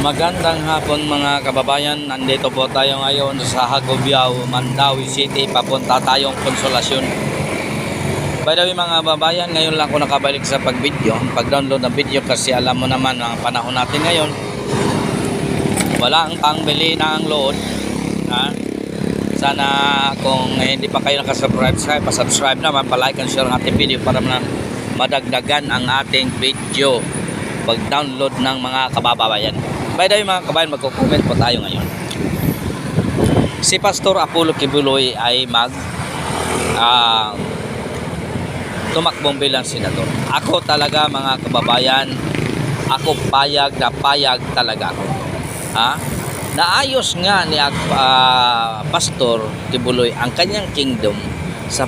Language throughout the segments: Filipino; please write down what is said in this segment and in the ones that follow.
Magandang hapon mga kababayan. Nandito po tayo ngayon sa Hagobiao, Mandawi City. Papunta tayong Konsolasyon. By the way mga kababayan, ngayon lang ako nakabalik sa pag-download ng video kasi alam mo naman ang panahon natin ngayon. Wala ang pangbili na ang load. Sana kung hindi pa kayo nakasubscribe, pasubscribe naman, palike and share ang ating video para madagdagan ang ating video pag-download ng mga kababayan. By the way mga kabayan, magko-comment po tayo ngayon. Si Pastor Apollo Kibuloy ay tumakbong bilang senador. Ako talaga mga kababayan, ako payag talaga ako. Naayos nga ni Pastor Kibuloy ang kanyang kingdom sa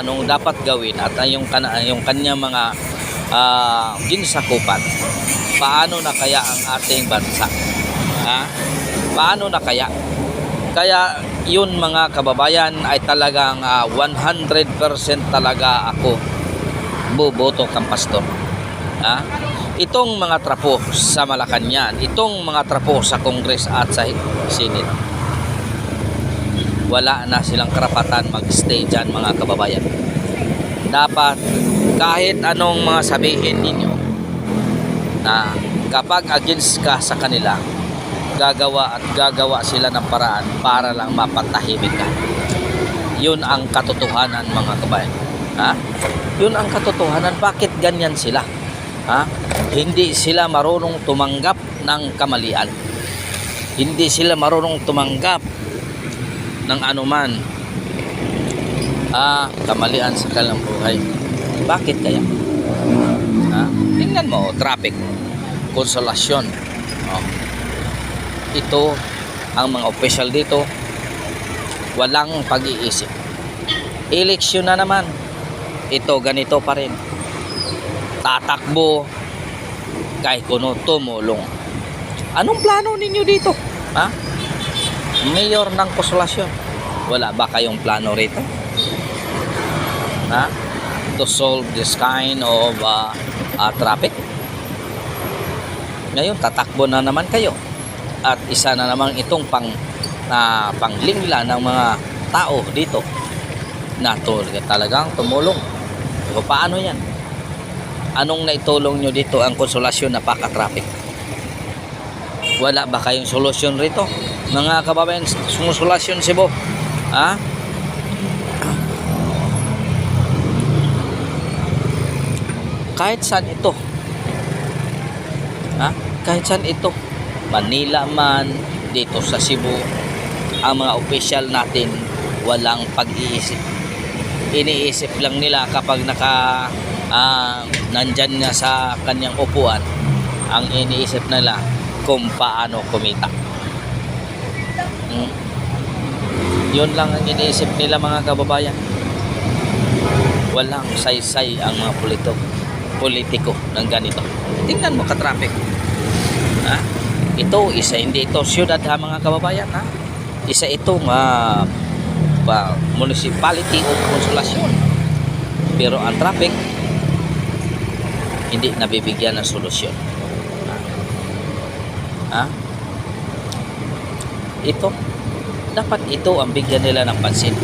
anong dapat gawin at yung kanyang mga ginsakupan. Paano na kaya ang ating bansa? Paano na kaya? Kaya yun mga kababayan ay talagang 100% talaga ako boboto kang pastor. Itong mga trapo sa Malacanang, itong mga trapo sa Congress at sa Senate, wala na silang karapatan mag-stay dyan mga kababayan. Dapat kahit anong mga sabihin ninyo na kapag against ka sa kanila, gagawa sila ng paraan para lang mapatahimik ka. Yun ang katotohanan mga kabayan. Yun ang katotohanan. Bakit ganyan sila? Hindi sila marunong tumanggap ng kamalian. Hindi sila marunong tumanggap ng anuman kamalian sa kanilang buhay. Bakit kaya? Tingnan mo, traffic, Konsolasyon. Ito, ang mga official dito, walang pag-iisip. Eleksyon na naman. Ito, ganito pa rin. Tatakbo kahit kuno tumulong. Anong plano ninyo dito? Mayor ng Konsolasyon. Wala ba kayong plano rito? To solve this kind of traffic? Ngayon, tatakbo na naman kayo. At isa na naman itong panglingla ng mga tao dito na talagang tumulong. So, paano yan? Anong naitulong nyo dito ang Konsolasyon na paka-traffic? Wala ba kayong solusyon rito? Mga kababayan, Konsolasyon Cebu. Kahit saan ito. Kahit saan ito. Manila man, dito sa Cebu, ang mga official natin walang pag-iisip. Iniisip lang nila kapag nandyan na sa kanyang upuan, ang iniisip nila kung paano kumita. Yun lang ang iniisip nila mga kababayan. Walang saysay ang mga politiko ng ganito. Tingnan mo ka-traffic. Ito, hindi ito syudad mga kababayan. Isa itong municipality of Konsolasyon. Pero ang traffic hindi nabibigyan ng solusyon. Ito, dapat ito ang bigyan nila ng pansin.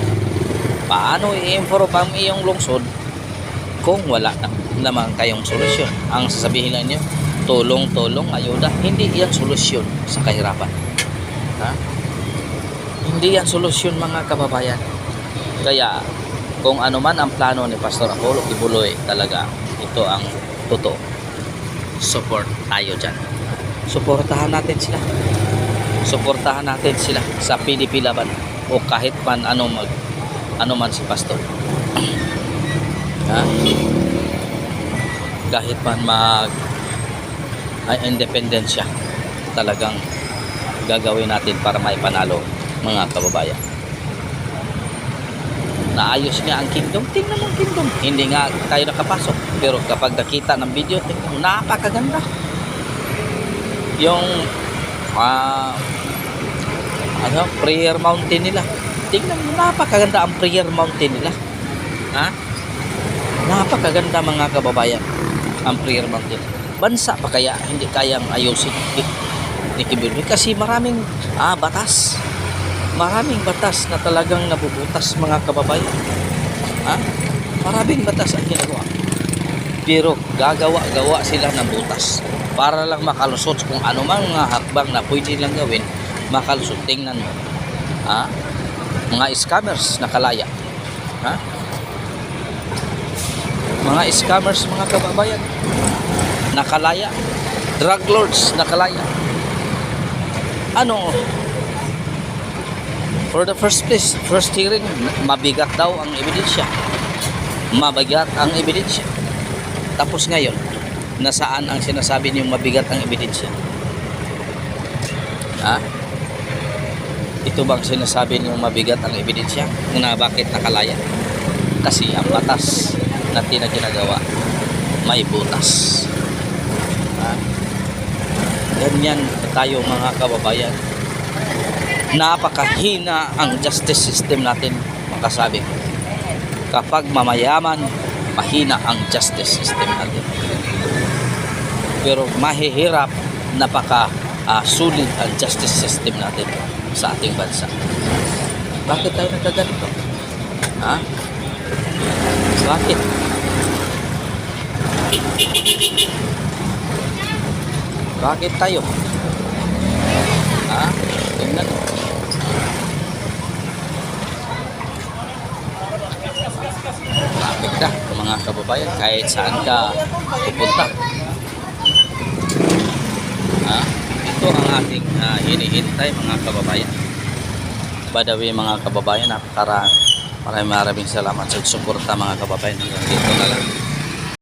Paano i-improve ang iyong lungsod kung wala naman kayong solusyon? Ang sasabihin lang nyo, tulong, ayuda. Hindi yan solusyon sa kahirapan. Hindi yan solusyon mga kababayan. Kaya kung ano man ang plano ni Pastor Apollo Kibuloy, talaga ito ang totoo. Support tayo dyan. Suportahan natin sila. Suportahan natin sila sa PDP laban o kahit man ano man si Pastor. Kahit man independent siya, talagang gagawin natin para maipanalo mga kababayan. Naayos niya ang kingdom. Tingnan mo ang kingdom. Hindi nga tayo nakapasok, pero kapag nakita ng video, tingnan mo, napakaganda. Yung prayer mountain nila, tingnan mo, napakaganda ang prayer mountain nila. Napakaganda mga kababayan ang prayer mountain. Bansa pa kaya hindi kayang ayusin? ni Kibuloy kasi maraming batas. Maraming batas na talagang nabubutas mga kababayan. Ha? Maraming batas ang ginagawa. Pero gagawa-gawa sila ng butas para lang makalusot kung ano mang mga hakbang na pwede lang gawin, makalusot. Tingnan mo. Ha? Mga scammers nakalaya. Ha? Mga scammers mga kababayan nakalaya. Drug lords nakalaya. Ano? For the first place, first hearing, mabigat daw ang ebidensya. Mabigat ang ebidensya. Tapos ngayon, nasaan ang sinasabi niyong mabigat ang ebidensya? Ha? Ito bang sinasabi niyong mabigat ang ebidensya? Na bakit nakalaya? Kasi ang batas na ginagawa may butas. Ha? Ganyan tayo mga kababayan. Napakahina ang justice system natin, makasabi. Kapag mamayaman, mahina ang justice system natin. Pero mahihirap, sulit ang justice system natin sa ating bansa. Bakit tayo nagkaganito? Ha? Bakit? Bakit tayo? Ha? Tingnan mo. Bakit ka, mga kababayan, kahit saan ka pupunta. Ha? Ito ang ating hinihintay mga kababayan. By the way mga kababayan, maraming salamat sa suporta mga kababayan. Hanggang dito na lang.